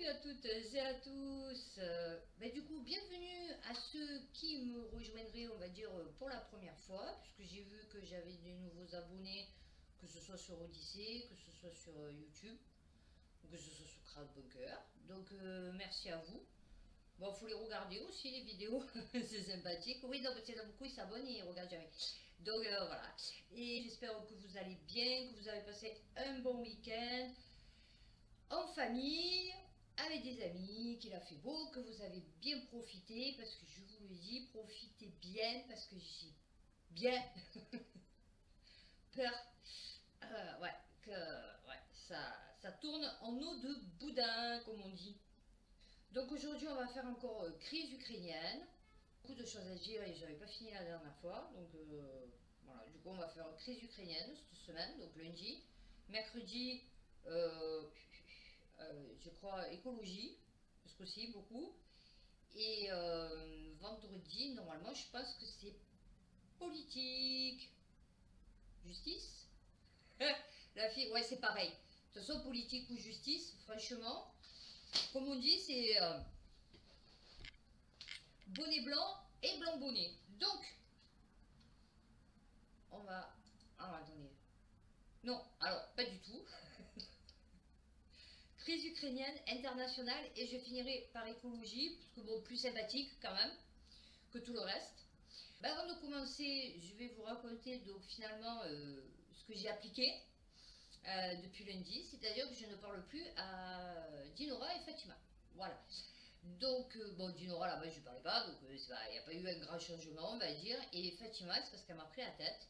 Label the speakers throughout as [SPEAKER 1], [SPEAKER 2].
[SPEAKER 1] Salut à toutes et à tous. Du coup, bienvenue à ceux qui me rejoindraient, on va dire, pour la première fois, puisque j'ai vu que j'avais des nouveaux abonnés, que ce soit sur Odyssée, que ce soit sur YouTube, ou que ce soit sur Crowdbunker. Donc, merci à vous. Bon, faut les regarder aussi, les vidéos, c'est sympathique. Oui, non, parce qu'il y en a beaucoup, ils s'abonnent et ils regardent jamais. Donc, voilà. Et j'espère que vous allez bien, que vous avez passé un bon week-end en famille, avec des amis, qu'il a fait beau, que vous avez bien profité, parce que je vous le dis, profitez bien, parce que j'ai bien peur, ouais, que ouais, ça tourne en eau de boudin, comme on dit. Donc aujourd'hui, on va faire encore crise ukrainienne. Beaucoup de choses à dire et j'avais pas fini la dernière fois, donc voilà, du coup on va faire crise ukrainienne cette semaine, donc lundi, mercredi, euh, je crois écologie, parce qu'aussi beaucoup, et vendredi, normalement je pense que c'est politique, justice. La fille, ouais c'est pareil, de toute façon politique ou justice, franchement, comme on dit c'est bonnet blanc et blanc bonnet, donc on va... Ah, attendez. Non, alors, pas du tout. Crise ukrainienne, internationale, et je finirai par écologie, parce que bon, plus sympathique quand même que tout le reste. Avant de commencer, je vais vous raconter donc finalement ce que j'ai appliqué depuis lundi, c'est-à-dire que je ne parle plus à Dinora et Fatima. Voilà. Donc, bon, Dinora là-bas, je ne parlais pas, donc il n'y a pas eu un grand changement, on va dire. Et Fatima, c'est parce qu'elle m'a pris la tête.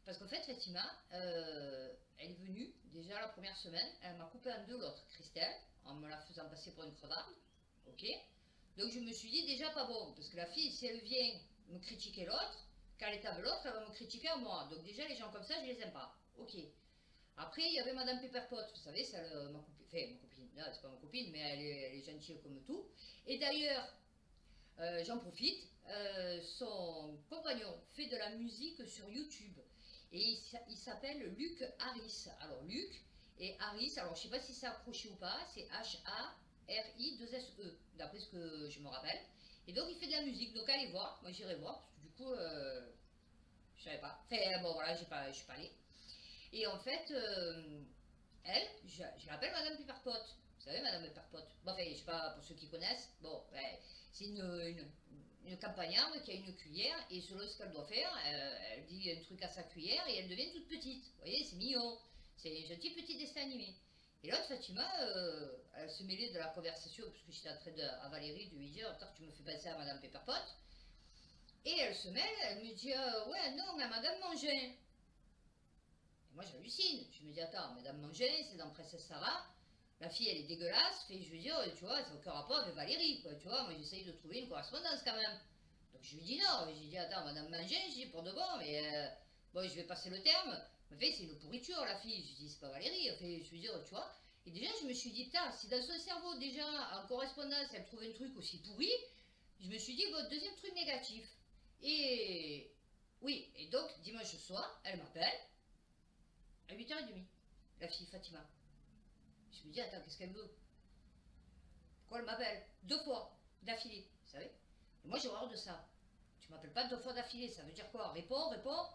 [SPEAKER 1] Parce qu'en fait, Fatima, elle est venue déjà la première semaine, elle m'a coupé en deux l'autre, Christelle, en me la faisant passer pour une crevarde. Ok. Donc je me suis dit déjà pas bon, parce que la fille, si elle vient me critiquer l'autre, quand elle est avec l'autre, elle va me critiquer à moi. Donc déjà, les gens comme ça, je les aime pas. Ok. Après, il y avait Madame Pepperpot, vous savez, c'est ma copine, enfin ma copine, non, c'est pas ma copine, mais elle est gentille comme tout. Et d'ailleurs, j'en profite, son compagnon fait de la musique sur YouTube et il s'appelle Luc Harris. Alors Luc et Harris, alors je sais pas si c'est accroché ou pas, c'est H-A-R-I-2-S-E, d'après ce que je me rappelle. Et donc il fait de la musique, donc allez voir, moi j'irai voir, parce que du coup, je savais pas. Enfin bon voilà, je suis pas allée. Et en fait, elle, je l'appelle Madame Pepperpot. Vous savez, Madame Pepperpot. Bon, enfin, je sais pas, pour ceux qui connaissent, bon, ouais, c'est une campagnarde qui a une cuillère et selon ce qu'elle doit faire, elle dit un truc à sa cuillère et elle devient toute petite. Vous voyez, c'est mignon. C'est un gentil petit dessin animé. Et l'autre, Fatima, elle se mêlait de la conversation, parce que j'étais en train de, à Valérie de lui dire, tu me fais penser à Madame Pepperpot. Et elle se mêle, elle me dit, ouais, non, mais Madame Mangin. Et moi j'hallucine, je me dis attends, Madame Mangin, c'est dans Princesse Sarah, la fille elle est dégueulasse, fait, je veux dire, tu vois, ça n'a aucun rapport avec Valérie, quoi, tu vois, moi j'essaye de trouver une correspondance quand même. Donc je lui dis non, je lui dis attends, Madame Mangin, je dis pour de bon, mais bon, je vais passer le terme, mais fait, c'est une pourriture la fille, je lui dis c'est pas Valérie, fait, je lui dis, tu vois, et déjà je me suis dit, putain, si dans son cerveau déjà en correspondance elle trouve un truc aussi pourri, je me suis dit, bon, deuxième truc négatif. Et oui, et donc dimanche soir, elle m'appelle à 8h30, la fille Fatima. Je me dis, attends, qu'est-ce qu'elle veut? Pourquoi elle m'appelle? Deux fois d'affilée, vous savez? Et moi, j'ai horreur de ça. Tu m'appelles pas deux fois d'affilée, ça veut dire quoi? Réponds, réponds.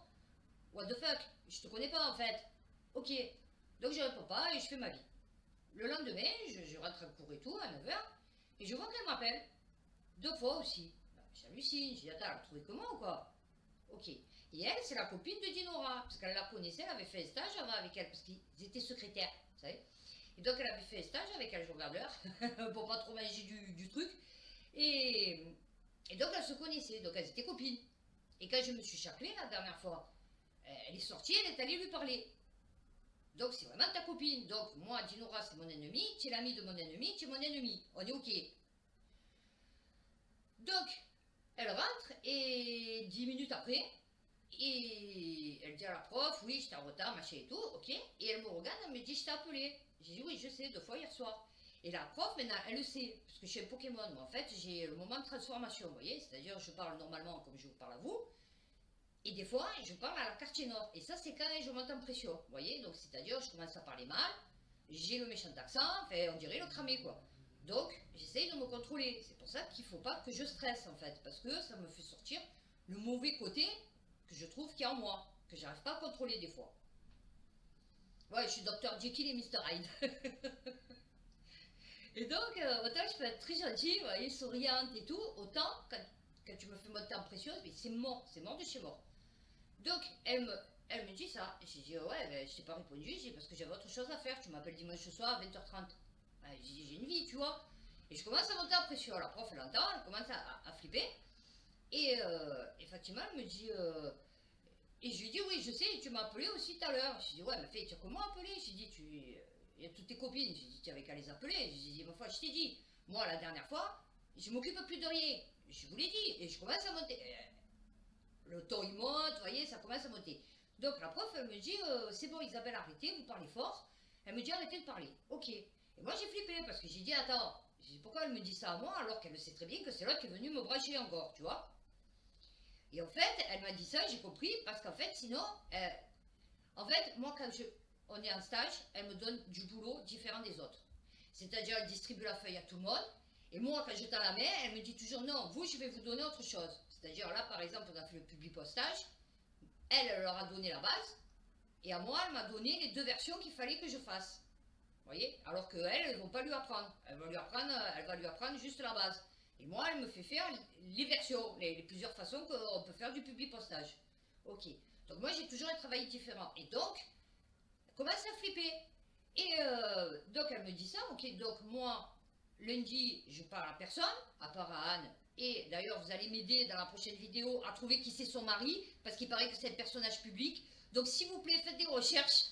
[SPEAKER 1] What the fuck? Je te connais pas en fait. Ok. Donc je réponds pas et je fais ma vie. Le lendemain, je rentre en cours et tout, à 9h, et je vois qu'elle m'appelle. Deux fois aussi. Ben, j'hallucine, je dis, attends, elle a trouvé comment ou quoi? Ok. Et elle, c'est la copine de Dinora, parce qu'elle la connaissait, elle avait fait un stage avant avec elle, parce qu'ils étaient secrétaires, vous savez. Et donc elle avait fait un stage avec elle, je regarde l'heure, pour pas trop manger du truc. Et, et donc elles se connaissaient, donc elles étaient copines. Et quand je me suis chaclée la dernière fois, elle est sortie, elle est allée lui parler. Donc c'est vraiment ta copine. Donc moi, Dinora, c'est mon ennemi, tu es l'ami de mon ennemi, tu es mon ennemi. On est ok. Donc, elle rentre et 10 minutes après, et elle dit à la prof, oui, j'étais en retard, machin et tout, ok. Et elle me regarde, elle me dit, je t'ai appelé. J'ai dit, oui, je sais, deux fois hier soir. Et la prof, maintenant, elle le sait, parce que je suis un Pokémon. Moi, en fait, j'ai le moment de transformation, vous voyez. C'est-à-dire, je parle normalement comme je vous parle à vous. Et des fois, je parle à la quartier nord. Et ça, c'est quand je monte en pression, vous voyez. Donc, c'est-à-dire, je commence à parler mal, j'ai le méchant accent, enfin, on dirait le cramé, quoi. Donc, j'essaye de me contrôler. C'est pour ça qu'il ne faut pas que je stresse, en fait. Parce que ça me fait sortir le mauvais côté que je trouve qu'il y a en moi. Que j'arrive pas à contrôler des fois. Ouais, je suis Dr Jekyll et Mr Hyde. Et donc, autant je peux être très gentille, vous voyez, souriante et tout. Autant, quand tu me fais monter en pression, mais c'est mort de chez mort. Donc, elle me dit ça. J'ai dit, ouais, ben, je t'ai pas répondu, j'ai dit, parce que j'avais autre chose à faire. Tu m'appelles dimanche soir à 20h30. J'ai dit, j'ai une vie, tu vois. Et je commence à monter en pression. La prof, elle entend, elle commence à flipper. Et effectivement, elle me dit, et je lui dis, oui, je sais, tu m'as appelé aussi tout à l'heure. Je lui dis, ouais, mais fais, tu as comment appelé? J'ai dit, il y a toutes tes copines. J'ai dit, tu avais qu'à les appeler. J'ai dit, ma foi, je t'ai dit, moi, la dernière fois, je m'occupe plus de rien. Je vous l'ai dit. Et je commence à monter. Le ton, il monte, vous voyez, ça commence à monter. Donc, la prof, elle me dit, c'est bon, Isabelle, arrêtez, vous parlez fort. Elle me dit, arrêtez de parler. Ok. Et moi, j'ai flippé parce que j'ai dit, attends, pourquoi elle me dit ça à moi alors qu'elle sait très bien que c'est l'autre qui est venu me bracher encore, tu vois? Et en fait, elle m'a dit ça, j'ai compris, parce qu'en fait, sinon, en fait, moi, quand on est en stage, elle me donne du boulot différent des autres. C'est-à-dire, elle distribue la feuille à tout le monde, et moi, quand je tends la main, elle me dit toujours, non, vous, je vais vous donner autre chose. C'est-à-dire, là, par exemple, on a fait le public postage, elle leur a donné la base, et à moi, elle m'a donné les 2 versions qu'il fallait que je fasse. Vous voyez? Alors qu'elle, elles ne vont pas lui apprendre. Elle va lui apprendre juste la base. Et moi, elle me fait faire les versions, les plusieurs façons qu'on peut faire du public postage. Ok. Donc moi, j'ai toujours un travail différent. Et donc, elle commence à flipper. Et donc, elle me dit ça. Ok, donc moi, lundi, je parle à personne, à part à Anne. Et d'ailleurs, vous allez m'aider dans la prochaine vidéo à trouver qui c'est son mari, parce qu'il paraît que c'est un personnage public. Donc, s'il vous plaît, faites des recherches.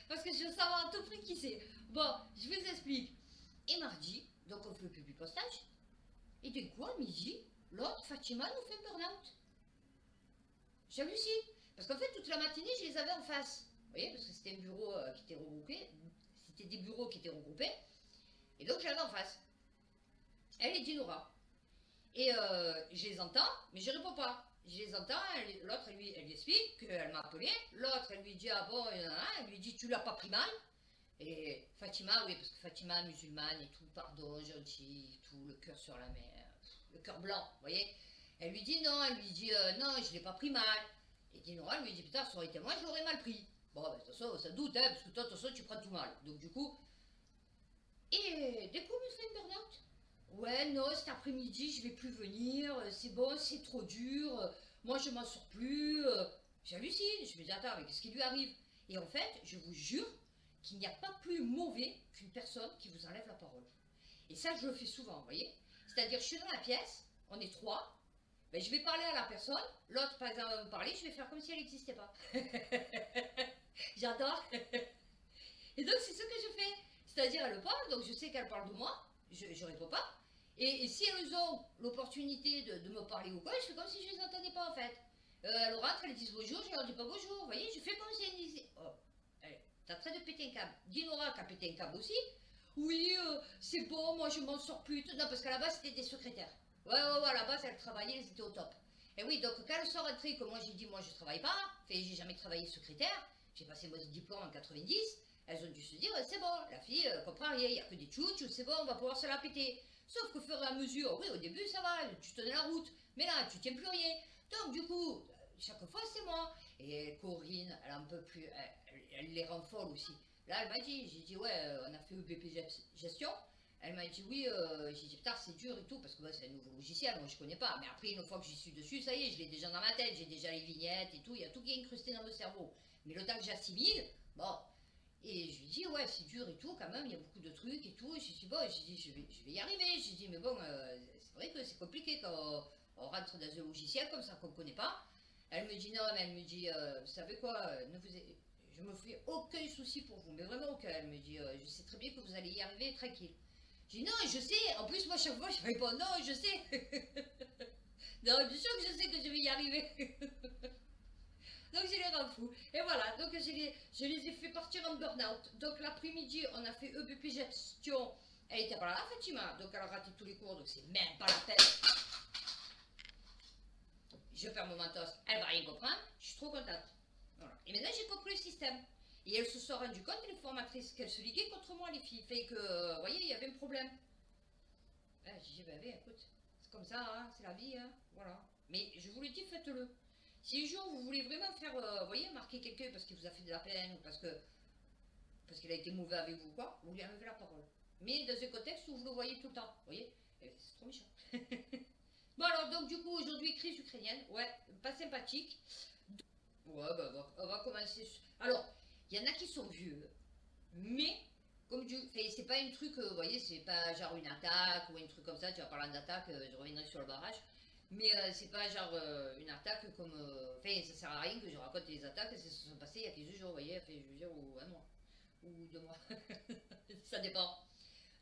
[SPEAKER 1] Parce que je veux savoir à tout prix qui c'est. Bon, je vous explique. Et mardi, donc on fait le public postage. Et d'un coup, à midi, l'autre, Fatima, nous fait un burn-out. J'hallucine. Parce qu'en fait, toute la matinée, je les avais en face. Vous voyez, parce que c'était un bureau qui était regroupé. C'était des bureaux qui étaient regroupés. Et donc, je l'avais en face. Elle est Dinora. Et je les entends, mais je ne réponds pas. Je les entends, l'autre, elle lui explique qu'elle m'a appelé. L'autre, elle lui dit, ah bon, elle lui dit, tu l'as pas pris mal. Et Fatima, oui, parce que Fatima, musulmane et tout, pardon, gentille, tout, le cœur sur la mer, le cœur blanc, vous voyez. Elle lui dit non, elle lui dit non, je l'ai pas pris mal. Et Dinora lui dit, putain, ça aurait été moi, je l'aurais mal pris. Bon, ben, de toute façon, ça doute, hein, parce que toi, de toute façon, tu prends tout mal. Donc, du coup, et du coup, il me fait une burn-out. Ouais, non, cet après-midi, je vais plus venir, c'est bon, c'est trop dur, moi, je m'en sors plus. J'hallucine, je me dis, attends, mais qu'est-ce qui lui arrive? Et en fait, je vous jure, qu'il n'y a pas plus mauvais qu'une personne qui vous enlève la parole. Et ça, je le fais souvent, vous voyez. C'est-à-dire, je suis dans la pièce, on est 3, ben, je vais parler à la personne, l'autre, par exemple, va me parler, je vais faire comme si elle n'existait pas. J'adore. Et donc, c'est ce que je fais. C'est-à-dire, elle parle, donc je sais qu'elle parle de moi, je ne réponds pas. Et si elles ont l'opportunité de me parler ou quoi, je fais comme si je ne les entendais pas, en fait. Elles rentrent, elles disent bonjour, je leur dis pas bonjour, vous voyez, je fais comme si elles disaient... Oh. T'as train de péter un câble. Dinora qui a pété un câble aussi. Oui, c'est bon, moi je m'en sors plus. Non, parce qu'à la base, c'était des secrétaires. Ouais, à la base, elles travaillaient, elles étaient au top. Et oui, donc quand elles sont rentrées, que moi j'ai dit, moi je travaille pas, j'ai jamais travaillé secrétaire, j'ai passé mon diplôme en 90, elles ont dû se dire, c'est bon, la fille comprend rien, il n'y a que des tchouches, c'est bon, on va pouvoir se la péter. Sauf qu'au fur et à mesure, oui, au début ça va, tu tenais la route, mais là, tu tiens plus rien. Donc du coup, chaque fois c'est moi. Et Corinne, elle en peut plus, elle les rend folles aussi. Là, elle m'a dit, j'ai dit, ouais, on a fait EBP gestion. Elle m'a dit, oui, j'ai dit, putain, c'est dur et tout, parce que c'est un nouveau logiciel, moi je connais pas. Mais après, une fois que j'y suis dessus, ça y est, je l'ai déjà dans ma tête, j'ai déjà les vignettes et tout, il y a tout qui est incrusté dans le cerveau. Mais le temps que j'assimile, bon. Et je lui dis, ouais, c'est dur et tout, quand même, il y a beaucoup de trucs et tout. J'ai dit, bon, je vais y arriver. J'ai dit, mais bon, c'est vrai que c'est compliqué quand on rentre dans un logiciel comme ça qu'on ne connaît pas. Elle me dit non, mais elle me dit, vous savez quoi, je me fais aucun souci pour vous, mais vraiment aucun. Elle me dit, je sais très bien que vous allez y arriver tranquille. J'ai dit non, je sais, en plus moi chaque fois je réponds non, je sais. Non, bien sûr que je sais que je vais y arriver. Donc je les rends fous. Et voilà, donc je les ai fait partir en burn-out. Donc l'après-midi, on a fait EBP gestion. Elle était pas là, Fatima, donc elle a raté tous les cours, donc c'est même pas la peine. Je perds mon mentos, elle va rien comprendre, je suis trop contente. Voilà. Et maintenant j'ai compris le système. Et elles se sont rendues compte, les formatrices, qu'elles se liguaient contre moi, les filles. Fait que, vous voyez, il y avait un problème. J'ai dit, ben, écoute, c'est comme ça, hein, c'est la vie, hein, voilà. Mais je vous le dis, faites-le. Si un jour vous voulez vraiment faire, vous voyez, marquer quelqu'un parce qu'il vous a fait de la peine ou parce qu'il a été mauvais avec vous, quoi, vous lui enlevez la parole. Mais dans un contexte où vous le voyez tout le temps, vous voyez, c'est trop méchant. Bon alors, donc du coup, aujourd'hui, crise ukrainienne, ouais, pas sympathique. Ouais, bah, on va commencer. Alors, il y en a qui sont vieux, mais comme du. C'est pas un truc, vous voyez, c'est pas genre une attaque ou un truc comme ça, tu vas parler d'attaque, je reviendrai sur le barrage. Mais c'est pas genre une attaque comme. Ça sert à rien que je raconte les attaques, ça se sont passées il y a 15 jours, vous voyez, je veux dire, ou un mois, ou 2 mois. Ça dépend.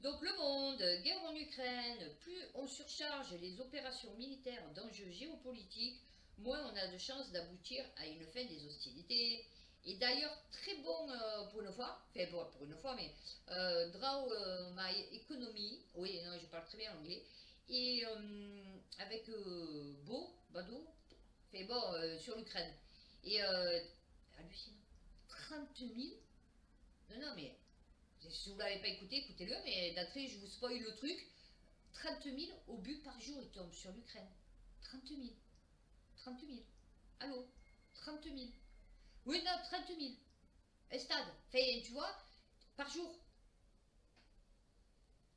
[SPEAKER 1] Donc le monde, guerre en Ukraine, plus on surcharge les opérations militaires d'enjeux géopolitiques, moins on a de chances d'aboutir à une fin des hostilités. Et d'ailleurs, très bon pour une fois, enfin bon, pour une fois, mais Draw My Economy, oui, non, je parle très bien anglais, et avec Bado, fait bon, sur l'Ukraine. Et hallucinant, 30 000, non, mais si vous ne l'avez pas écouté, écoutez-le, mais d'entrée, je vous spoil le truc. 30 000 obus par jour, ils tombent sur l'Ukraine. 30 000. 30 000. Allô 30 000. Oui, non, 30 000. Un stade. Fait, tu vois, par jour.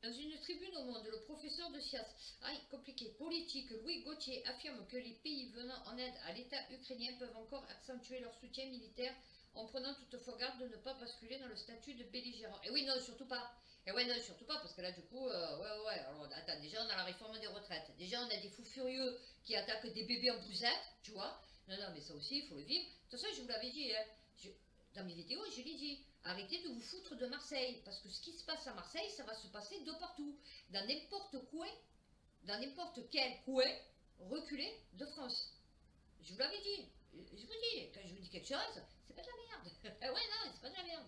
[SPEAKER 1] Dans une tribune au Monde, le professeur de sciences compliqué, politique, Louis Gauthier affirme que les pays venant en aide à l'État ukrainien peuvent encore accentuer leur soutien militaire en prenant toutefois garde de ne pas basculer dans le statut de belligérant. Et oui, non, surtout pas. Et ouais, non, surtout pas, parce que là, du coup, ouais. Alors, attends, déjà, on a la réforme des retraites. Déjà, on a des fous furieux qui attaquent des bébés en poussette, tu vois. Non, mais ça aussi, il faut le vivre. De toute façon, je vous l'avais dit, hein. Dans mes vidéos, je l'ai dit. Arrêtez de vous foutre de Marseille, parce que ce qui se passe à Marseille, ça va se passer de partout. Dans n'importe quoi, dans n'importe quel coin, reculé de France. Je vous l'avais dit. Je vous dis, quand je vous dis quelque chose, c'est pas de la merde. Ouais, non, c'est pas de la merde.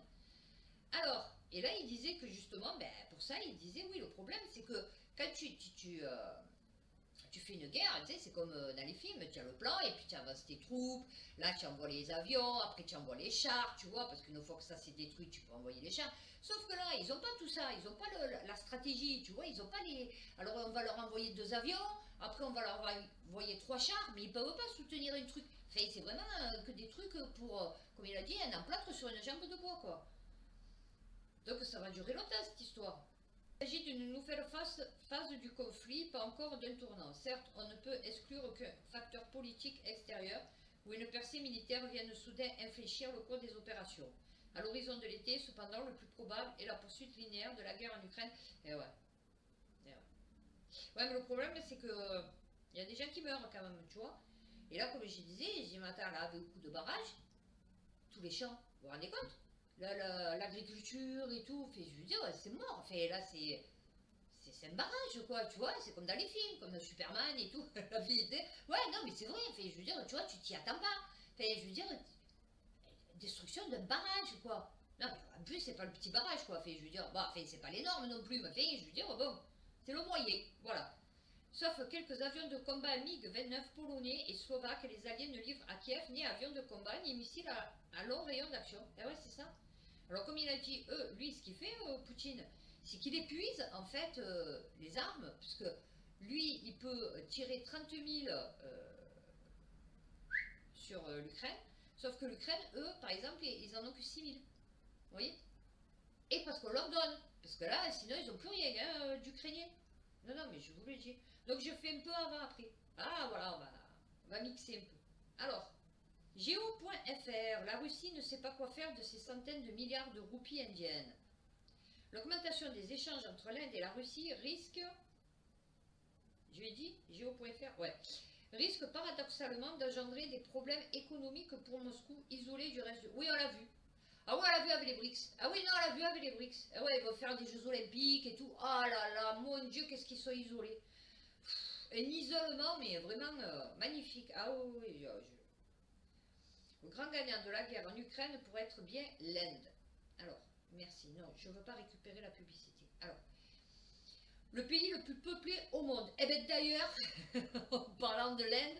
[SPEAKER 1] Alors, et là, il disait que justement, pour ça, il disait, oui, le problème, c'est que quand tu fais une guerre, tu sais, c'est comme dans les films, tu as le plan, et puis tu avances tes troupes, là, tu envoies les avions, après tu envoies les chars, tu vois, parce qu'une fois que ça s'est détruit, tu peux envoyer les chars. Sauf que là, ils n'ont pas tout ça, ils n'ont pas la stratégie, tu vois, ils n'ont pas les... Alors, on va leur envoyer 2 avions, après, on va leur envoyer 3 chars, mais ils ne peuvent pas soutenir un truc. Enfin, c'est vraiment que des trucs pour, comme il a dit, un emplâtre sur une jambe de bois, quoi. Donc, ça va durer longtemps, cette histoire. Il s'agit d'une nouvelle phase du conflit, pas encore d'un tournant. Certes, on ne peut exclure aucun facteur politique extérieur ou une percée militaire vienne soudain infléchir le cours des opérations. À l'horizon de l'été, cependant, le plus probable est la poursuite linéaire de la guerre en Ukraine. Et ouais. Ouais, mais le problème, c'est que il y a des gens qui meurent quand même, tu vois. Et là, comme je disais, là, avec le coup de barrage, tous les champs, vous vous rendez compte? L'agriculture et tout, je veux dire, c'est mort. Là, c'est un barrage, quoi, tu vois, c'est comme dans les films, comme Superman et tout, la vie était... Ouais, non, mais c'est vrai, je veux dire, tu vois, tu t'y attends pas. Je veux dire, destruction d'un barrage, quoi. Non, mais en plus, c'est pas le petit barrage, quoi, je veux dire, c'est pas l'énorme non plus, mais je veux dire, bon, c'est le moyen, voilà. Sauf quelques avions de combat MiG-29 polonais et slovaques, les Alliés ne livrent à Kiev ni avions de combat ni missiles à long rayon d'action. Ah ouais, c'est ça. Alors comme il a dit, lui, ce qu'il fait, Poutine, c'est qu'il épuise en fait les armes, puisque lui, il peut tirer 30 000 sur l'Ukraine, sauf que l'Ukraine, eux, par exemple, ils en ont que 6 000. Vous voyez? Et parce qu'on leur donne, parce que là, sinon, ils n'ont plus rien hein, d'Ukrainien. Non, mais je vous le dis. Donc je fais un peu avant-après. Ah, voilà, on va mixer un peu. Alors, Géo.fr, la Russie ne sait pas quoi faire de ces centaines de milliards de roupies indiennes. L'augmentation des échanges entre l'Inde et la Russie risque... Je l'ai dit Géo.fr, ouais. Risque paradoxalement d'engendrer des problèmes économiques pour Moscou, isolé du reste du... Oui, on l'a vu. Ah ouais, on l'a vu avec les BRICS. Ah oui, non, on l'a vu avec les BRICS. Ah ouais, ils vont faire des Jeux Olympiques et tout. Ah là là, mon Dieu, qu'est-ce qu'ils sont isolés. Un isolement, mais vraiment magnifique. Ah oui, le grand gagnant de la guerre en Ukraine pourrait être bien l'Inde. Alors, merci. Non, je ne veux pas récupérer la publicité. Alors, le pays le plus peuplé au monde. Eh bien d'ailleurs, en parlant de l'Inde,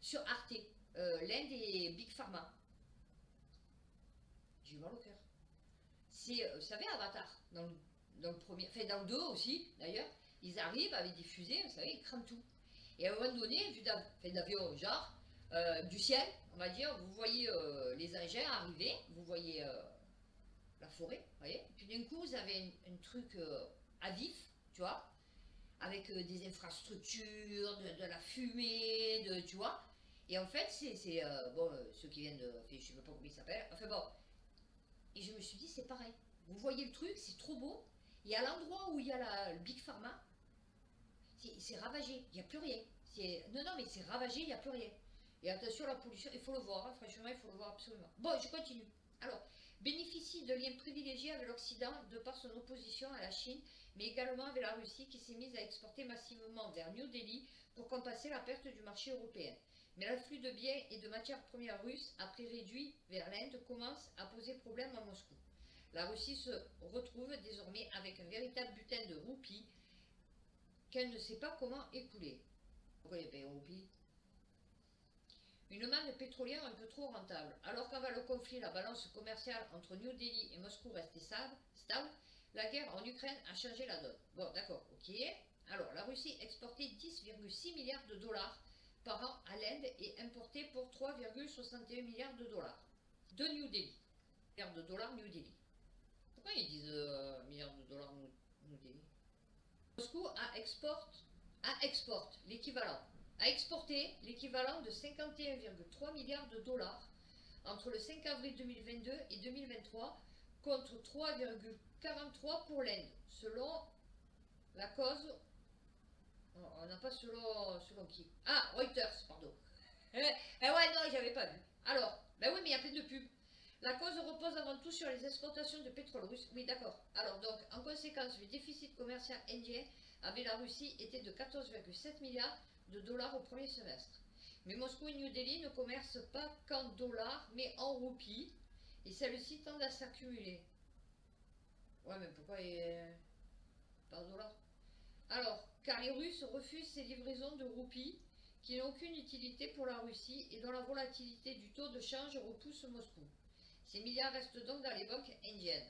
[SPEAKER 1] sur Arte, l'Inde et Big Pharma. J'ai eu mal au cœur. C'est, vous savez, Avatar, dans le premier, enfin dans le 2 aussi, d'ailleurs, ils arrivent avec des fusées, vous savez, ils crament tout. Et à un moment donné, vu d'avion, genre, du ciel, on va dire, vous voyez les engins arriver, vous voyez la forêt, vous voyez, et puis d'un coup, vous avez un truc à vif, tu vois, avec des infrastructures, de la fumée, tu vois. Et en fait, c'est bon, ceux qui viennent de, enfin, je sais même pas comment ils s'appellent, enfin bon. Et je me suis dit, c'est pareil. Vous voyez le truc, c'est trop beau. Et à l'endroit où il y a le Big Pharma, c'est ravagé, il n'y a plus rien. Non, non, mais c'est ravagé, il n'y a plus rien. Et attention à la pollution, il faut le voir, hein, franchement, il faut le voir absolument. Bon, je continue. Alors, bénéficie de liens privilégiés avec l'Occident de par son opposition à la Chine, mais également avec la Russie qui s'est mise à exporter massivement vers New Delhi pour compenser la perte du marché européen. Mais l'afflux de biens et de matières premières russes, après réduit vers l'Inde, commence à poser problème à Moscou. La Russie se retrouve désormais avec un véritable butin de roupies qu'elle ne sait pas comment écouler. Pourquoi il paye en roupies? Une manne pétrolière un peu trop rentable. Alors qu'avant le conflit, la balance commerciale entre New Delhi et Moscou restait stable, la guerre en Ukraine a changé la donne. Bon, d'accord, ok. Alors, la Russie exportait 10,6 milliards de dollars par an à l'Inde et importait pour 3,61 milliards de dollars de New Delhi. Milliards de dollars New Delhi. Pourquoi ils disent milliards de dollars New Delhi? Moscou a exporté l'équivalent de 51,3 milliards de dollars entre le 5 avril 2022 et 2023 contre 3,43 pour l'Inde, selon la cause. On n'a pas selon qui? Ah, Reuters, pardon. Ouais, non, j'avais pas vu. Alors, ben oui, mais il y a plein de pubs. La cause repose avant tout sur les exportations de pétrole russe. Oui, d'accord. Alors, donc, en conséquence, le déficit commercial indien avec la Russie était de 14,7 milliards de dollars au premier semestre. Mais Moscou et New Delhi ne commercent pas qu'en dollars, mais en roupies, et celles-ci tendent à s'accumuler. Ouais, mais pourquoi pas en dollars? Alors, car les Russes refusent ces livraisons de roupies qui n'ont aucune utilité pour la Russie et dont la volatilité du taux de change repousse Moscou. Ces milliards restent donc dans les banques indiennes.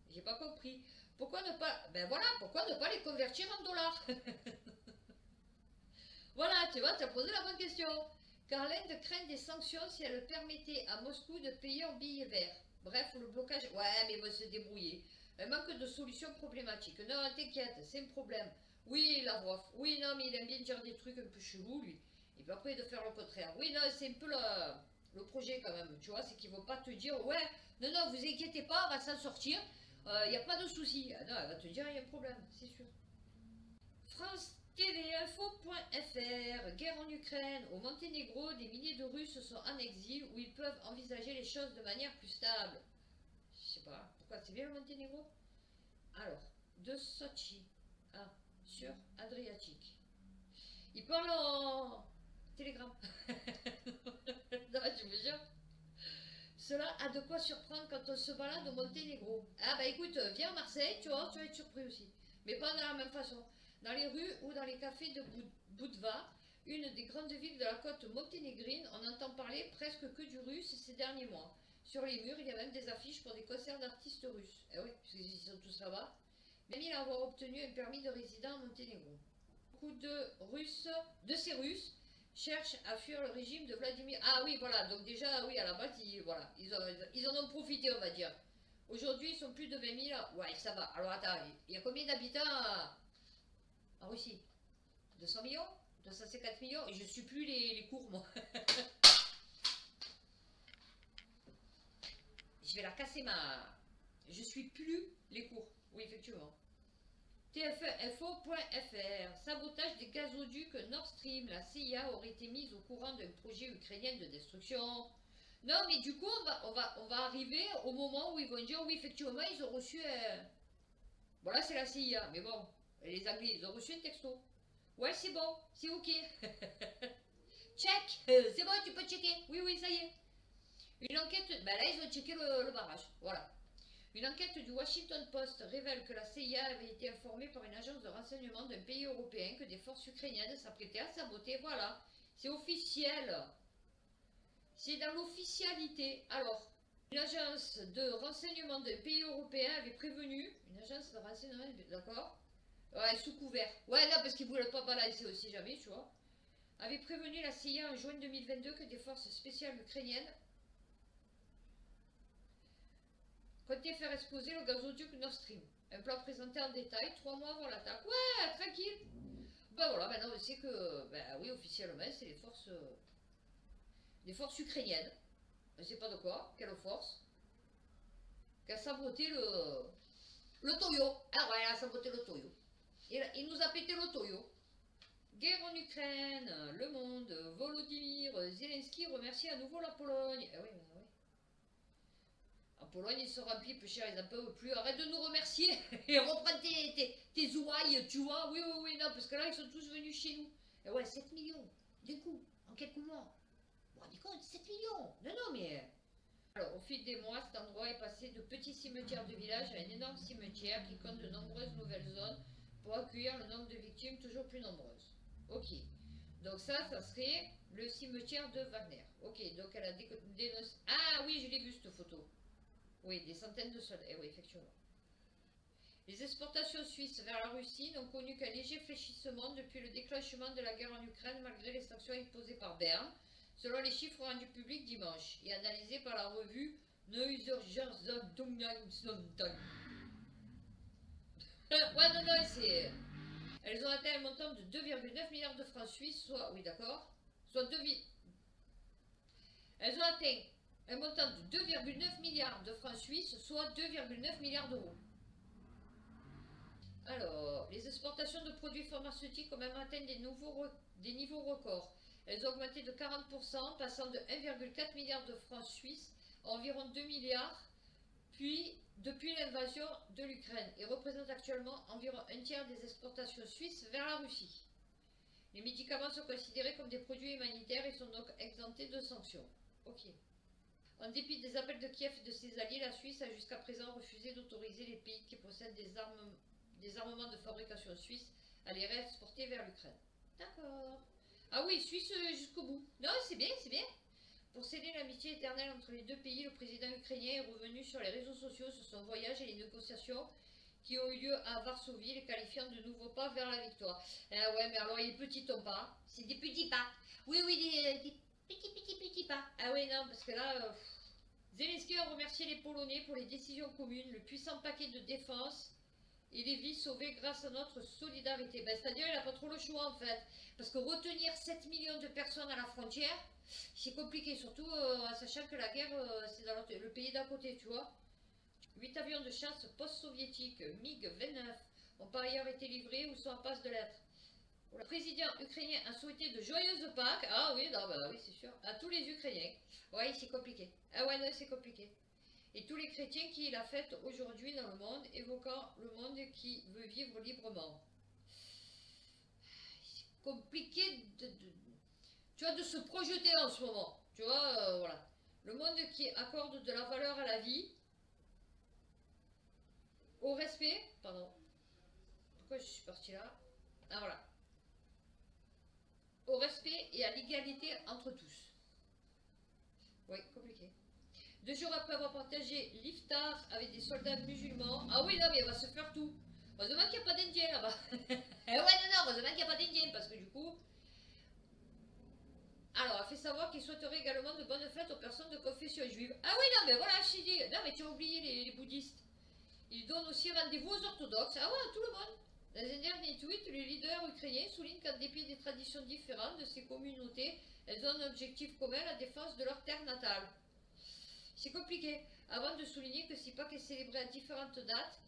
[SPEAKER 1] J'ai pas compris. Pourquoi ne pas... Ben voilà, pourquoi ne pas les convertir en dollars? Voilà, tu vois, tu as posé la bonne question. Car l'Inde craint des sanctions si elle permettait à Moscou de payer en billets verts. Bref, le blocage... Ouais, mais il va se débrouiller. Un manque de solutions problématiques. Non, t'inquiète, c'est un problème. Oui, Lavrov. Oui, non, mais il aime bien dire des trucs un peu chelous, lui. Et puis après, de faire le contraire. Oui, non, c'est un peu le projet quand même, tu vois, c'est qu'ils ne vont pas te dire, ouais, non, non, vous inquiétez pas, on va s'en sortir, il n'y a pas de souci. Ah non, elle va te dire, il y a un problème, c'est sûr. France TVinfo.fr, guerre en Ukraine. Au Monténégro, des milliers de Russes sont en exil où ils peuvent envisager les choses de manière plus stable. Je sais pas, pourquoi c'est bien le Monténégro? Alors, de Sochi, sur Adriatique. Ils parlent en télégramme. Non, je me jure. Cela a de quoi surprendre quand on se balade au Monténégro. Ah bah écoute, viens à Marseille, tu vois, tu vas être surpris aussi. Mais pas de la même façon. Dans les rues ou dans les cafés de Budva, une des grandes villes de la côte monténégrine, on entend parler presque que du russe ces derniers mois. Sur les murs, il y a même des affiches pour des concerts d'artistes russes. Eh oui, parce qu'ils sont tous là-bas. Même il a avoir obtenu un permis de résident à Monténégro. Beaucoup de ces Russes cherchent à fuir le régime de Vladimir. Ah oui, voilà, donc déjà, oui, à la base, ils en ont profité, on va dire. Aujourd'hui, ils sont plus de 20 000. Ouais, ça va. Alors attends, il y a combien d'habitants en Russie? 200 millions? 254 millions? Et je suis plus les cours, moi. Je vais la casser Je suis plus les cours. Oui, effectivement. TF1info.fr, sabotage des gazoducs Nord Stream. La CIA aurait été mise au courant d'un projet ukrainien de destruction. Non, mais du coup, on va arriver au moment où ils vont dire oui, effectivement, ils ont reçu. Voilà, c'est la CIA, mais bon, les Anglais, ils ont reçu un texto. Ouais, c'est bon, c'est ok. Check, c'est bon, tu peux checker. Oui, oui, ça y est. Une enquête. Ben là, ils ont checké le barrage. Voilà. Une enquête du Washington Post révèle que la CIA avait été informée par une agence de renseignement d'un pays européen que des forces ukrainiennes s'apprêtaient à saboter. Voilà, c'est officiel. C'est dans l'officialité. Alors, Une agence de renseignement des pays européens avait prévenu, une agence de renseignement, d'accord? Ouais, sous couvert. Ouais, non, parce qu'ils voulaient pas balancer aussi jamais, tu vois. Avait prévenu la CIA en juin 2022 que des forces spéciales ukrainiennes comptaient faire exploser le gazoduc Nord Stream. Un plan présenté en détail 3 mois avant l'attaque. Ouais, tranquille. Ben voilà, maintenant on sait que, ben oui, officiellement, c'est les forces ukrainiennes. Je ne sais pas de quoi, quelle force, qui a saboté le Toyo. Ah ouais, elle a saboté le Toyo. Il nous a pété le Toyo. Guerre en Ukraine, le monde, Volodymyr Zelensky remercie à nouveau la Pologne. Ah oui, ben oui. En Pologne, ils sont remplis, peu cher, ils n'en peuvent plus. Arrête de nous remercier et reprends tes ouailles, tu vois. Oui, oui, oui, non, parce que là, ils sont tous venus chez nous. Et ouais, 7 millions, d'un coup, en quelques mois. Bon, on dit compte, 7 millions. Non, non, mais. Alors, au fil des mois, cet endroit est passé de petits cimetières de village à un énorme cimetière qui compte de nombreuses nouvelles zones pour accueillir le nombre de victimes toujours plus nombreuses. Ok. Donc ça serait le cimetière de Wagner. Ok, donc elle a dénoncé... Ah oui, je l'ai vu cette photo. Oui, des centaines de soldats. Eh oui, effectivement. Les exportations suisses vers la Russie n'ont connu qu'un léger fléchissement depuis le déclenchement de la guerre en Ukraine malgré les sanctions imposées par Berne, selon les chiffres rendus publics dimanche et analysés par la revue Neues Ouais, non, non, c'est... Elles ont atteint un montant de 2,9 milliards de francs suisses, soit... Oui, d'accord. Soit 2... Elles ont atteint un montant de 2,9 milliards de francs suisses, soit 2,9 milliards d'euros. Alors, les exportations de produits pharmaceutiques ont même atteint des niveaux records. Elles ont augmenté de 40%, passant de 1,4 milliard de francs suisses à environ 2 milliards, puis depuis l'invasion de l'Ukraine, et représentent actuellement environ un tiers des exportations suisses vers la Russie. Les médicaments sont considérés comme des produits humanitaires et sont donc exemptés de sanctions. Ok. En dépit des appels de Kiev et de ses alliés, la Suisse a jusqu'à présent refusé d'autoriser les pays qui possèdent des armements de fabrication suisse à les réexporter vers l'Ukraine. D'accord. Ah oui, Suisse jusqu'au bout. Non, c'est bien, c'est bien. Pour sceller l'amitié éternelle entre les deux pays, le président ukrainien est revenu sur les réseaux sociaux sur son voyage et les négociations qui ont eu lieu à Varsovie, les qualifiant de nouveaux pas vers la victoire. Ah ouais, mais alors les petits pas, c'est des petits pas. Oui, oui, des petits pas. Ah oui, non, parce que là, Zelensky a remercié les Polonais pour les décisions communes, le puissant paquet de défense et les vies sauvées grâce à notre solidarité. Ben, c'est-à-dire qu'il n'a pas trop le choix en fait. Parce que retenir 7 millions de personnes à la frontière, c'est compliqué, surtout en sachant que la guerre, c'est dans le pays d'à côté, tu vois. 8 avions de chasse post-soviétiques MiG-29 ont par ailleurs été livrés ou sont en passe de l'être. Le président ukrainien a souhaité de joyeuses Pâques. Ah oui, non, bah oui, c'est sûr. À tous les Ukrainiens. Ouais, c'est compliqué. Ah ouais, non, c'est compliqué. Et tous les chrétiens qui la fêtent aujourd'hui dans le monde, évoquant le monde qui veut vivre librement. C'est compliqué tu vois, de se projeter en ce moment. Tu vois, voilà. Le monde qui accorde de la valeur à la vie, au respect, pardon. Pourquoi je suis partie là? Ah voilà. Au respect et à l'égalité entre tous. Oui, compliqué. 2 jours après avoir partagé l'iftar avec des soldats musulmans. Ah oui, non, mais elle va se faire tout. Heureusement qu'il n'y a pas d'Indien là-bas. Ouais, non, non, heureusement qu'il n'y a pas d'Indien parce que du coup. Alors, elle fait savoir qu'il souhaiterait également de bonnes fêtes aux personnes de confession juive. Ah oui, non, mais voilà, je t'ai dit. Non, mais tu as oublié les bouddhistes. Ils donnent aussi rendez-vous aux orthodoxes. Ah ouais, tout le monde. Dans un dernier tweet, le leader ukrainien souligne qu'en dépit des traditions différentes de ces communautés, elles ont un objectif commun, la défense de leur terre natale. C'est compliqué. Avant de souligner que si Pâques est célébré à différentes dates,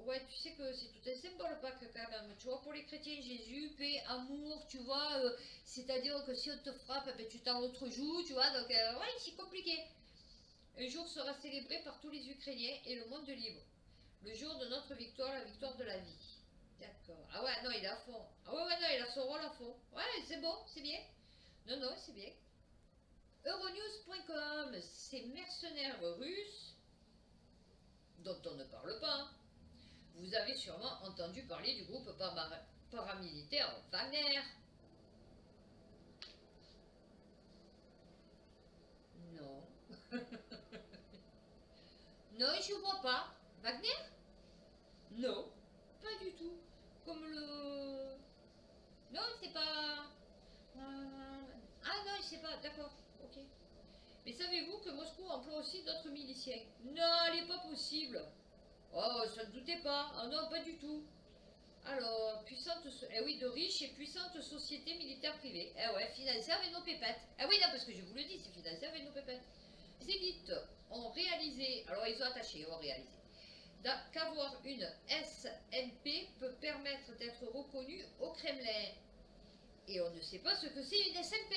[SPEAKER 1] ouais, tu sais que c'est tout un symbole Pâques quand même. Tu vois, pour les chrétiens, Jésus, paix, amour, tu vois, c'est-à-dire que si on te frappe, ben, tu t'en l'autre joue, tu vois, donc ouais, c'est compliqué. Un jour sera célébré par tous les Ukrainiens et le monde libre. Le jour de notre victoire, la victoire de la vie. D'accord. Ah ouais, non, il est à fond. Ah ouais, ouais, non, il a son rôle à fond. Ouais, c'est bon, c'est bien. Non, non, c'est bien. Euronews.com, ces mercenaires russes, dont on ne parle pas. Vous avez sûrement entendu parler du groupe paramilitaire Wagner. Non. Non, je vois pas. Wagner? Non, pas du tout. Comme le... Non, c'est pas... Ah non, je sais pas, d'accord, ok. Mais savez-vous que Moscou emploie aussi d'autres miliciens? Non, elle n'est pas possible. Oh, ça ne doutait pas. Ah non, pas du tout. Alors, eh oui, de riches et puissantes sociétés militaires privées. Eh ouais, financées avec nos pépettes. Ah oui, non, parce que je vous le dis, c'est financé avec nos pépettes. Les élites ont réalisé, alors ils ont attaché, ont réalisé, qu'avoir une SMP peut permettre d'être reconnu au Kremlin. Et on ne sait pas ce que c'est une SMP.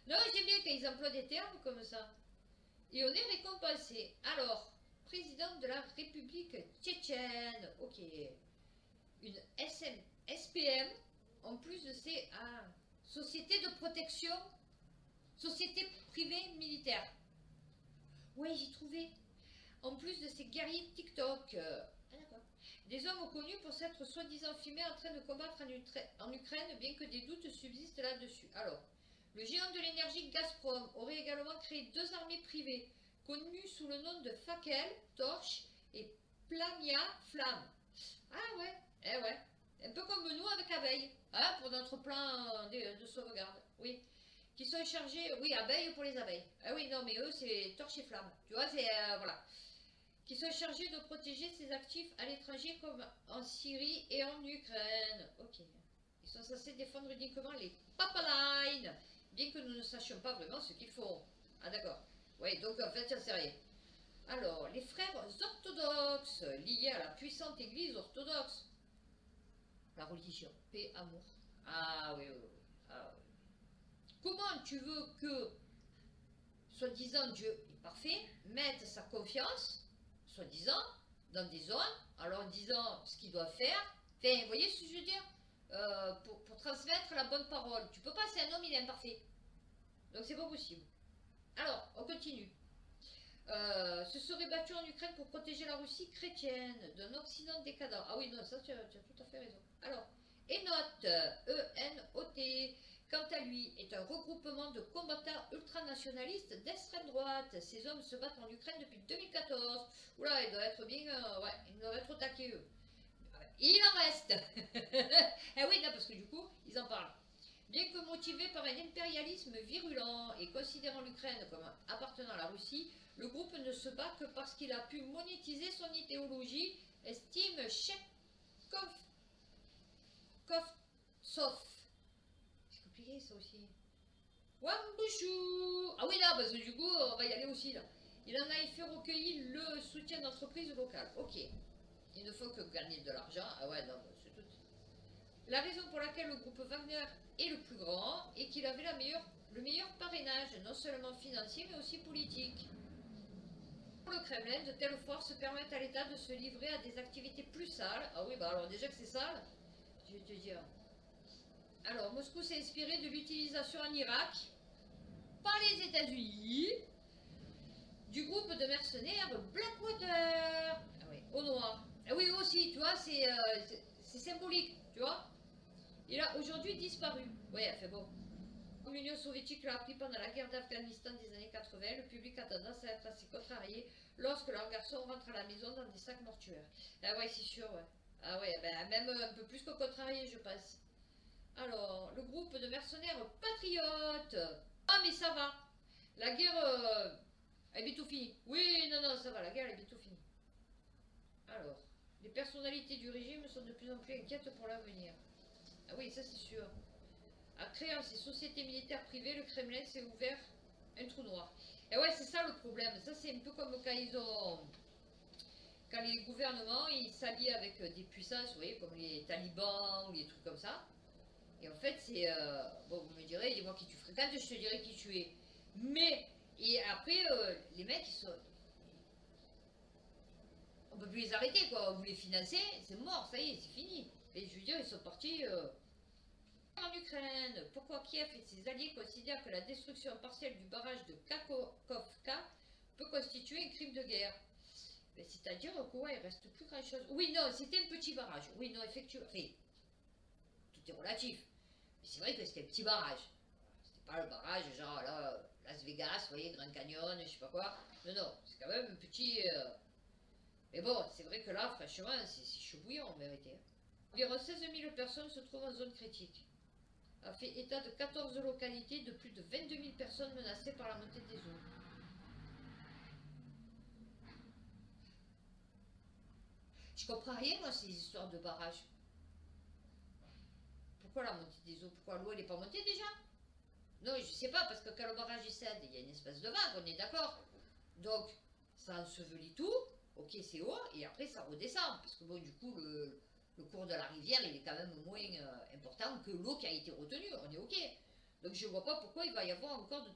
[SPEAKER 1] Non, j'aime bien quand ils emploient des termes comme ça. Et on est récompensé. Alors, président de la République tchétchène. Ok. Une SPM, en plus de ces... Ah, société de protection, société privée militaire. Ouais, j'ai trouvé. En plus de ces guerriers TikTok. Ah, d'accord. Des hommes connus pour s'être soi-disant filmés en train de combattre en Ukraine, bien que des doutes subsistent là-dessus. Alors, le géant de l'énergie Gazprom aurait également créé 2 armées privées, connues sous le nom de Fakel, Torche et Plamia, Flamme. Ah ouais, eh ouais. Un peu comme nous avec Abeille, hein, pour notre plan de sauvegarde, oui. Qui sont chargés, oui, abeilles pour les abeilles. Ah oui, non, mais eux, c'est Torche et Flamme. Tu vois, c'est, voilà. Qui sont chargés de protéger ses actifs à l'étranger comme en Syrie et en Ukraine. Ok. Ils sont censés défendre uniquement les pipelines, bien que nous ne sachions pas vraiment ce qu'ils font. Ah d'accord. Oui, donc en fait, ça sais rien. Alors, les frères orthodoxes, liés à la puissante église orthodoxe. La religion, paix, amour. Ah oui, oui, oui. Ah, oui. Comment tu veux que, soi-disant Dieu est parfait, mette sa confiance, soi-disant, dans des zones, alors en disant ce qu'il doit faire. Enfin, vous voyez ce que je veux dire, pour transmettre la bonne parole. Tu peux pas, c'est un homme, il est imparfait. Donc c'est pas possible. Alors, on continue. Se serait battu en Ukraine pour protéger la Russie chrétienne d'un Occident décadent. Ah oui, non, ça tu as tout à fait raison. Alors, ENOT, E-N-O-T, quant à lui, est un regroupement de combattants ultranationalistes d'extrême droite. Ces hommes se battent en Ukraine depuis 2014. Oula, ils doivent être bien... ouais, ils doivent être au taquet, eux. Il en reste. Eh oui, non, parce que du coup, ils en parlent. Bien que motivé par un impérialisme virulent et considérant l'Ukraine comme appartenant à la Russie, le groupe ne se bat que parce qu'il a pu monétiser son idéologie, estime Kovtsov. C'est compliqué ça aussi. Wambushu. Ah oui, là, parce que du coup, on va y aller aussi là. Il en a fait recueillir le soutien d'entreprises locales. Ok. Il ne faut que gagner de l'argent. Ah ouais, non, c'est tout. La raison pour laquelle le groupe Wagner est le plus grand est qu'il avait le meilleur parrainage, non seulement financier mais aussi politique. Pour le Kremlin, de telles forces permettent à l'État de se livrer à des activités plus sales. Ah oui, bah alors déjà que c'est sale, je vais te dire. Alors, Moscou s'est inspiré de l'utilisation en Irak par les États-Unis du groupe de mercenaires Blackwater. Ah oui, au noir. Ah oui, aussi, tu vois, c'est symbolique, tu vois. Il a aujourd'hui disparu. Oui, elle fait beau. L'Union soviétique l'a appris pendant la guerre d'Afghanistan des années 80. Le public a tendance à être assez contrarié lorsque leurs garçons rentrent à la maison dans des sacs mortuaires. Ah ouais, c'est sûr, ouais. Ah ouais, ben, même un peu plus que contrarié, je pense. Alors, le groupe de mercenaires patriotes. Ah, mais ça va. La guerre, elle est bientôt finie. Oui, non, non, ça va, la guerre est bientôt finie. Alors, les personnalités du régime sont de plus en plus inquiètes pour l'avenir. Ah oui, ça c'est sûr. En créant ces sociétés militaires privées, le Kremlin s'est ouvert un trou noir. Et ouais, c'est ça le problème. Ça, c'est un peu comme quand les gouvernements, ils s'allient avec des puissances, vous voyez, comme les talibans ou les trucs comme ça. Et en fait, c'est... bon, vous me direz, dis-moi qui tu fréquentes, je te dirai qui tu es. Mais, et après, les mecs, ils sont... On peut plus les arrêter, quoi. Vous les financez, c'est mort, ça y est, c'est fini. Et je veux dire, ils sont partis... En Ukraine, pourquoi Kiev et ses alliés considèrent que la destruction partielle du barrage de Kakhovka peut constituer un crime de guerre? C'est-à-dire quoi, il reste plus grand chose. Oui, non, c'était un petit barrage. Oui, non, effectivement. Enfin, tout est relatif. Mais c'est vrai que c'était un petit barrage. C'était pas le barrage, genre là, Las Vegas, vous voyez, Grand Canyon, je sais pas quoi. Non, non, c'est quand même un petit... Mais bon, c'est vrai que là, franchement, c'est chaud bouillant en vérité. Environ 16 000 personnes se trouvent en zone critique. A fait état de 14 localités de plus de 22 000 personnes menacées par la montée des eaux. Je comprends rien, moi, ces histoires de barrages. Pourquoi la montée des eaux? Pourquoi l'eau, elle n'est pas montée déjà? Non, je sais pas, parce que quand le barrage il cède, il y a une espèce de vague, on est d'accord. Donc, ça ensevelit tout, ok, c'est haut, et après ça redescend. Parce que bon, du coup, le cours de la rivière, il est quand même moins important que l'eau qui a été retenue, on est ok. Donc, je vois pas pourquoi il va y avoir encore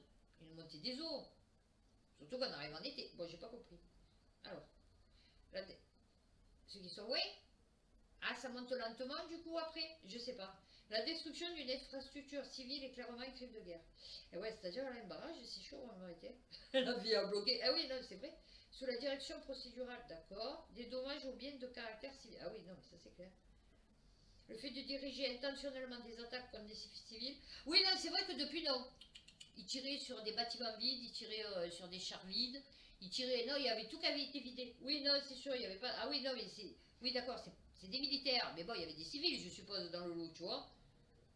[SPEAKER 1] une montée des eaux. Surtout qu'on arrive en été. Bon, j'ai pas compris. Alors, là, ceux qui sont, ouais. Ah, ça monte lentement du coup après? Je sais pas. La destruction d'une infrastructure civile est clairement un crime de guerre. Et ouais, c'est-à-dire là, un barrage, c'est chaud en vérité. La vie a bloqué. Ah oui, non, c'est vrai. Sous la direction procédurale, d'accord. Des dommages aux biens de caractère civil. Ah oui, non, mais ça c'est clair. Le fait de diriger intentionnellement des attaques contre des civils. Oui, non, c'est vrai que depuis, non. Ils tiraient sur des bâtiments vides, ils tiraient sur des chars vides, ils tiraient... Non, il y avait tout qui avait été vidé. Oui, non, c'est sûr, il n'y avait pas... Ah oui, non, mais c'est... Oui, d'accord, c'est des militaires, mais bon, il y avait des civils, je suppose, dans le lot, tu vois.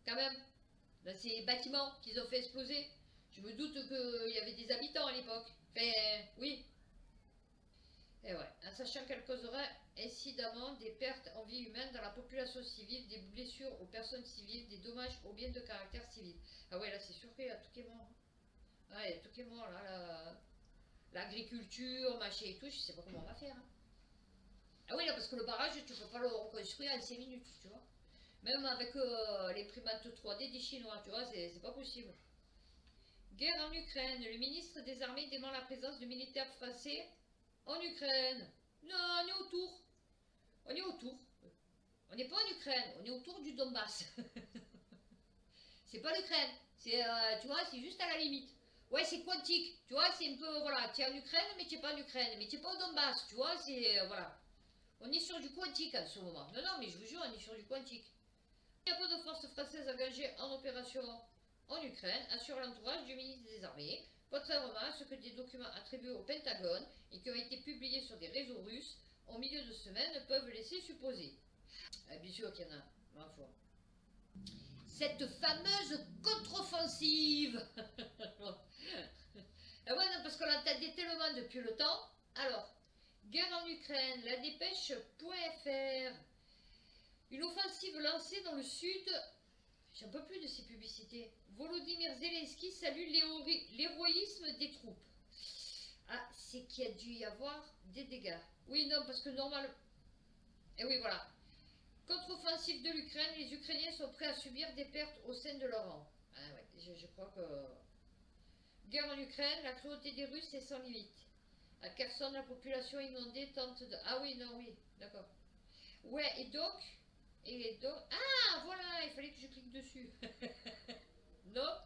[SPEAKER 1] Quand même, dans ces bâtiments qu'ils ont fait exploser. Je me doute qu'il y avait des habitants à l'époque. Enfin, oui. Et ouais, en sachant qu'elle causera incidemment des pertes en vie humaine dans la population civile, des blessures aux personnes civiles, des dommages aux biens de caractère civil. Ah ouais, là, c'est sûr qu'il y a tout qui est mort. Ah, il y a tout qui est mort, là. L'agriculture, machin et tout, je sais pas comment on va faire. Hein. Ah oui, là, parce que le barrage, tu peux pas le reconstruire en 5 minutes, tu vois. Même avec les primates 3D des Chinois, tu vois, c'est pas possible. Guerre en Ukraine. Le ministre des Armées dément la présence de militaires français en Ukraine. Non, on est autour. On est autour. On n'est pas en Ukraine, on est autour du Donbass. C'est pas l'Ukraine. C'est, tu vois, c'est juste à la limite. Ouais, c'est quantique. Tu vois, c'est un peu, voilà, tu es en Ukraine, mais tu n'es pas en Ukraine. Mais tu n'es pas au Donbass, tu vois, c'est, voilà. On est sur du quantique en ce moment. Non, non, mais je vous jure, on est sur du quantique. Il y a peu de forces françaises engagées en opération en Ukraine, assure l'entourage du ministre des Armées, contrairement à ce que des documents attribués au Pentagone et qui ont été publiés sur des réseaux russes au milieu de semaine peuvent laisser supposer. Bien sûr qu'il y en a, ma foi. Cette fameuse contre-offensive. Ah ouais, non, parce qu'on l'entendait tellement depuis le temps. Alors, guerre en Ukraine, la dépêche.fr. Une offensive lancée dans le sud. J'en peux plus de ces publicités. Volodymyr Zelensky salue l'héroïsme des troupes. Ah, c'est qu'il y a dû y avoir des dégâts. Oui, non, parce que normalement... Et oui, voilà. Contre-offensive de l'Ukraine, les Ukrainiens sont prêts à subir des pertes au sein de leur rang. Ah ouais, je crois que... Guerre en Ukraine, la cruauté des Russes est sans limite. À Kherson, la population inondée tente de... Ah oui, non, oui, d'accord. Ouais, et donc... Ah, voilà, il fallait que je clique dessus. Non.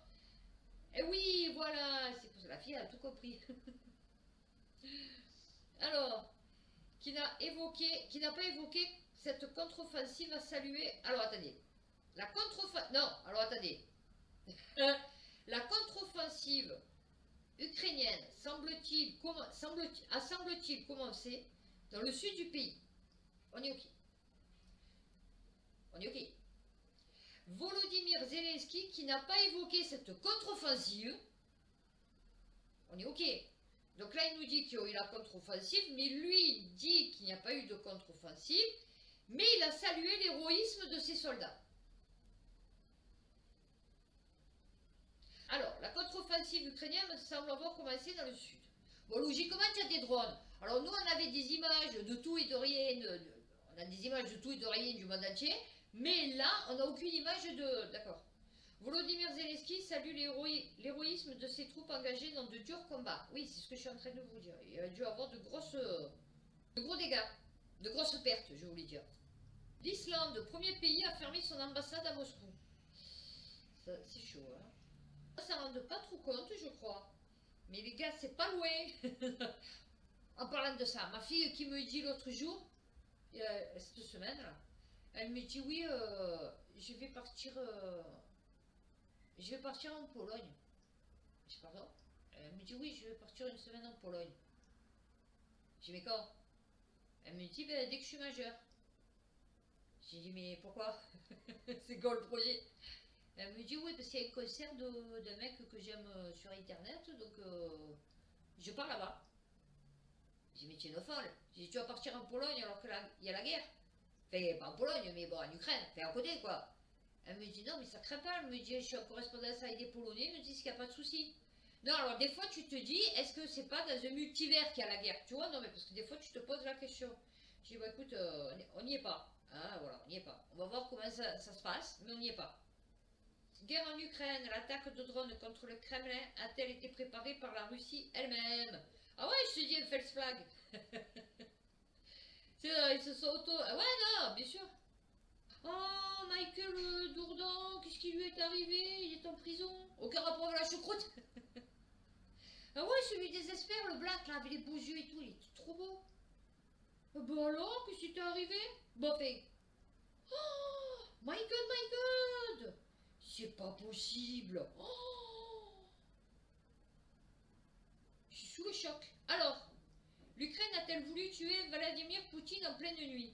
[SPEAKER 1] Et oui, voilà, c'est pour ça, la fille a tout compris. Alors, qui n'a pas évoqué cette contre-offensive à saluer. Alors, attendez. La contre-offensive... Non, alors attendez. La contre-offensive ukrainienne semble-t-il commencer dans le sud du pays. On est ok. On est ok. Volodymyr Zelensky qui n'a pas évoqué cette contre-offensive. On est ok. Donc là, il nous dit qu'il y a eu la contre-offensive, mais lui dit qu'il n'y a pas eu de contre-offensive, mais il a salué l'héroïsme de ses soldats. Alors, la contre-offensive ukrainienne semble avoir commencé dans le sud. Bon, logiquement, il y a des drones. Alors, nous, on avait des images de tout et de rien, on a des images de tout et de rien du monde entier, mais là, on n'a aucune image de... D'accord. Volodymyr Zelensky salue l'héroïsme de ses troupes engagées dans de durs combats. Oui, c'est ce que je suis en train de vous dire. Il a dû avoir de gros dégâts, de grosses pertes, je voulais dire. L'Islande, premier pays à fermer son ambassade à Moscou. C'est chaud, hein. Ça ne rend pas trop compte, je crois. Mais les gars, c'est pas loin. En parlant de ça, ma fille qui me dit l'autre jour, cette semaine, là, elle me dit oui, je vais partir en Pologne. Je dis pardon. Elle me dit oui, je vais partir une semaine en Pologne. J'ai dit, mais quand? Elle me dit, ben, dès que je suis majeure. J'ai dit, mais pourquoi? C'est quoi le projet? Elle me dit, oui, parce qu'il y a un concert d'un mec que j'aime sur internet, donc je pars là-bas. J'ai dit, mais tu es une folle. J'ai dit, tu vas partir en Pologne alors qu'il y a la guerre. Enfin, pas en Pologne, mais bon, en Ukraine, enfin à côté, quoi. Elle me dit, non, mais ça craint pas. Elle me dit, je suis en correspondance avec des Polonais, ils me disent qu'il n'y a pas de souci. Non, alors des fois, tu te dis, est-ce que c'est pas dans un multivers qu'il y a la guerre? Tu vois, non, mais parce que des fois, tu te poses la question. J'ai dit, bah écoute, on n'y est pas. Hein, voilà, on n'y est pas. On va voir comment ça se passe, mais on n'y est pas. Guerre en Ukraine, l'attaque de drones contre le Kremlin a-t-elle été préparée par la Russie elle-même? Ah ouais, je te dis, un false flag. Ils se sont auto... Ah ouais, non, bien sûr. Oh, Michael Dourdan, qu'est-ce qui lui est arrivé? Il est en prison. Aucun rapport avec la choucroute. Ah ouais, celui des experts, le black, là, avec les beaux yeux et tout, il était trop beau. Ah bah alors, qu'est-ce qui t'est arrivé? Bon, fait. Oh, my God. C'est pas possible. Oh, je suis sous le choc. Alors, l'Ukraine a-t-elle voulu tuer Vladimir Poutine en pleine nuit?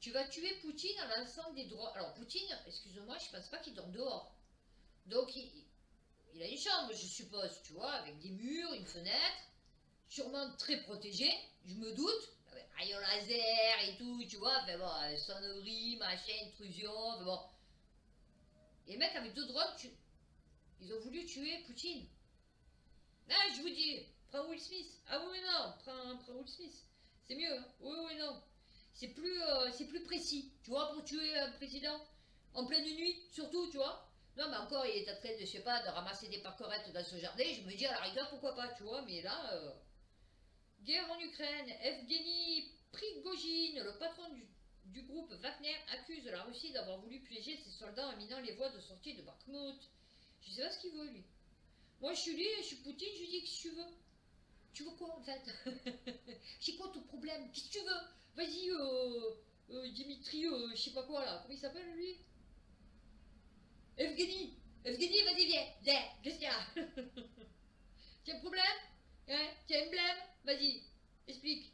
[SPEAKER 1] Tu vas tuer Poutine en lançant des droits. Alors, Poutine, excuse-moi, je pense pas qu'il dorme dehors. Donc, il a une chambre, je suppose, tu vois, avec des murs, une fenêtre, sûrement très protégée, je me doute, avec rayon laser et tout, tu vois, enfin bon, sonnerie, machin, intrusion, enfin bon. Et les mecs avec deux drones, ils ont voulu tuer Poutine. Ah, je vous dis, prends Will Smith. Ah oui, non, prends Will Smith. C'est mieux, hein. Oui, non. C'est plus précis, tu vois, pour tuer un président en pleine nuit, surtout, tu vois. Non, mais encore, il est en train de, je sais pas, de ramasser des parcorettes dans ce jardin. Je me dis, à la rigueur, pourquoi pas, tu vois. Mais là, guerre en Ukraine. Evgeny Prigogine, le patron du groupe Wagner, accuse la Russie d'avoir voulu piéger ses soldats en minant les voies de sortie de Bakhmut. Je sais pas ce qu'il veut, lui. Moi, je suis lui, je suis Poutine, je lui dis, qu'est-ce que tu veux? Tu veux quoi, en fait? C'est quoi ton problème? Qu'est-ce que tu veux? Vas-y, Dimitri, je sais pas quoi, là. Comment il s'appelle, lui? Evgeny, vas-y, viens, qu'est-ce qu'il y a? Tu as un problème? Hein? Tu as un blême? Vas-y, explique.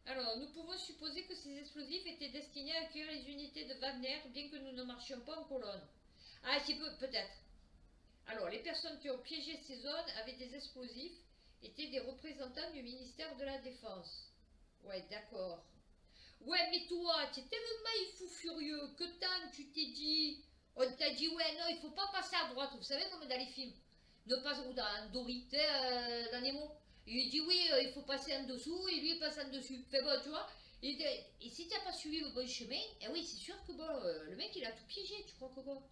[SPEAKER 1] Alors, nous pouvons supposer que ces explosifs étaient destinés à accueillir les unités de Wagner, bien que nous ne marchions pas en colonne. Ah, c'est peut-être. Alors, les personnes qui ont piégé ces zones avec des explosifs étaient des représentants du ministère de la Défense. Ouais, d'accord. Ouais, mais toi, tu es tellement fou furieux que tant tu t'es dit... On t'a dit, ouais, non, il faut pas passer à droite. Vous savez, comme dans les films. Ne pas... Ou dans Dory, tu sais, dans Nemo. Il dit, oui, il faut passer en dessous, et lui, il passe en dessus. Fait bon, tu vois. Et si tu n'as pas suivi le bon chemin, eh oui, c'est sûr que bon, le mec, il a tout piégé, tu crois que quoi?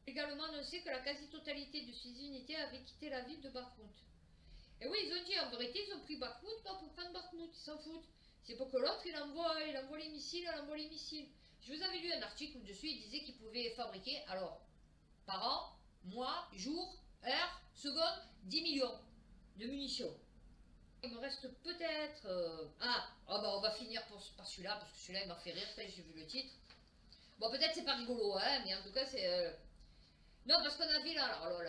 [SPEAKER 1] Également annoncé que la quasi-totalité de ces unités avaient quitté la ville de Bakhmut. Et oui, ils ont dit, en vérité, ils ont pris Bakhmut, pas pour prendre Bakhmut, ils s'en foutent. C'est pour que l'autre, il envoie les missiles, Je vous avais lu un article où dessus, il disait qu'ils pouvaient fabriquer, alors, par an, mois, jour, heure, seconde, 10 millions de munitions. Il me reste peut-être... bah on va finir par celui-là, parce que celui-là, il m'a fait rire, j'ai vu le titre. Bon, peut-être c'est pas rigolo, hein, mais en tout cas, c'est... Non, parce qu'on a vu là, alors,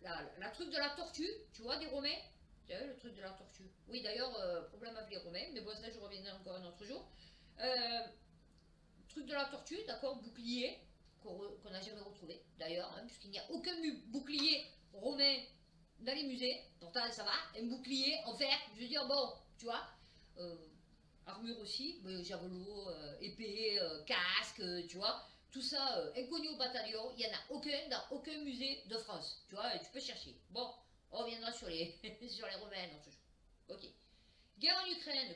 [SPEAKER 1] la truc de la tortue, tu vois, des Romains. Tu as vu le truc de la tortue? Oui, d'ailleurs, problème avec les Romains, mais bon, ça, je reviendrai encore un autre jour. Truc de la tortue, d'accord, bouclier, qu'on n'a jamais retrouvé, d'ailleurs, hein, puisqu'il n'y a aucun bouclier romain dans les musées. Pourtant, ça va, un bouclier en fer, je veux dire, bon, tu vois. Armure aussi, javelot, épée, casque, tu vois. Tout ça inconnu au bataillon, il n'y en a aucun dans aucun musée de France. Tu vois, tu peux chercher. Bon, on reviendra sur les, sur les Romains dans ce jour. Ok. Guerre en Ukraine.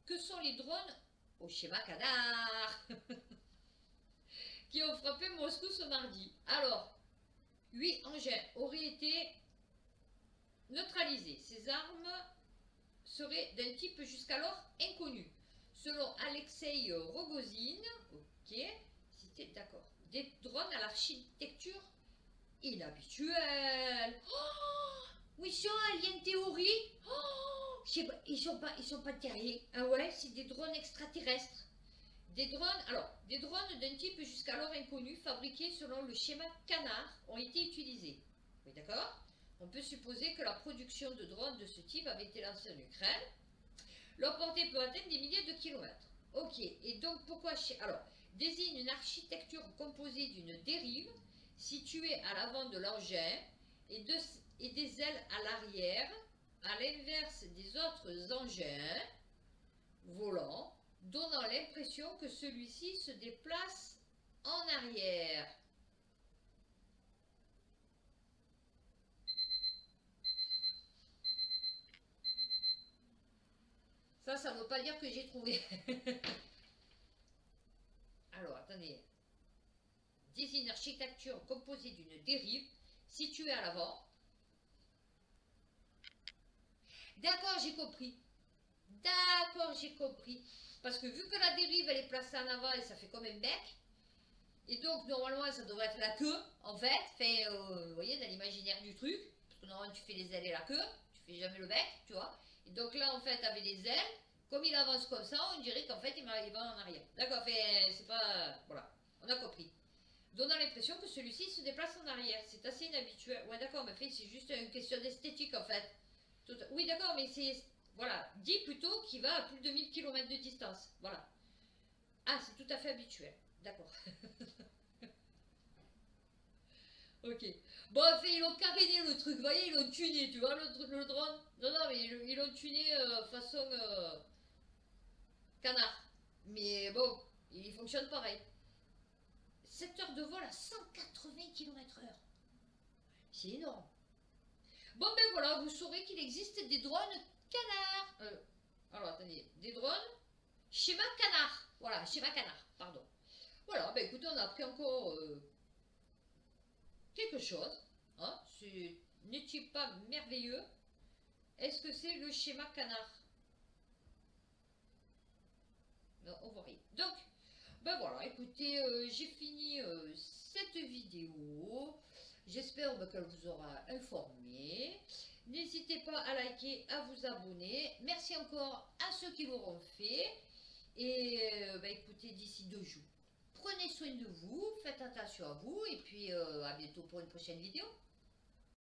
[SPEAKER 1] Que sont les drones au schéma canard qui ont frappé Moscou ce mardi? Alors, 8 engins auraient été neutralisés. Ces armes seraient d'un type jusqu'alors inconnu. Selon Alexei Rogozin, ok, c'était d'accord. Des drones à l'architecture inhabituelle. Oh, oui, ça, il y a une théorie. Oh, je sais pas, ils sont pas terriers. Ah ouais, c'est des drones extraterrestres. Des drones, alors, des drones d'un type jusqu'alors inconnu, fabriqués selon le schéma Canard, ont été utilisés. Oui, d'accord? On peut supposer que la production de drones de ce type avait été lancée en Ukraine. Leur portée peut atteindre des milliers de kilomètres. Ok, et donc pourquoi... Alors, désigne une architecture composée d'une dérive située à l'avant de l'engin et des ailes à l'arrière, à l'inverse des autres engins volants, donnant l'impression que celui-ci se déplace en arrière. Ça ne veut pas dire que j'ai trouvé. Alors, attendez. Désigne une architecture composée d'une dérive située à l'avant. D'accord, j'ai compris. D'accord, j'ai compris. Parce que vu que la dérive, elle est placée en avant et ça fait comme un bec, et donc normalement, ça devrait être la queue, en fait. Enfin, vous voyez, dans l'imaginaire du truc. Parce que normalement, tu fais les ailes et la queue. Tu fais jamais le bec, tu vois. Et donc là, en fait, avec les ailes, comme il avance comme ça, on dirait qu'en fait, il va en arrière. D'accord, c'est pas... Voilà, on a compris. Donnant l'impression que celui-ci se déplace en arrière. C'est assez inhabituel. Ouais, d'accord, mais fait, c'est juste une question d'esthétique, en fait. Oui, d'accord, mais c'est... Voilà, dis plutôt qu'il va à plus de 1000 km de distance. Voilà. Ah, c'est tout à fait habituel. D'accord. Ok. Bon, en fait, ils ont caréné le truc, vous voyez, ils l'ont tuné, tu vois, le drone. Non, non, mais ils l'ont tuné façon canard. Mais bon, il fonctionne pareil. 7 heures de vol à 180 km/h. C'est énorme. Bon, ben voilà, vous saurez qu'il existe des drones canards. Alors, attendez, des drones schéma canard. Voilà, schéma canard, pardon. Voilà, ben écoutez, on a appris encore quelque chose. Hein, n'est-il pas merveilleux? Est-ce que c'est le schéma canard? Non, on voit rien. Donc, ben voilà, écoutez, j'ai fini cette vidéo. J'espère qu'elle vous aura informé. N'hésitez pas à liker, à vous abonner. Merci encore à ceux qui l'auront fait. Et ben écoutez, d'ici 2 jours, prenez soin de vous, faites attention à vous. Et puis à bientôt pour une prochaine vidéo.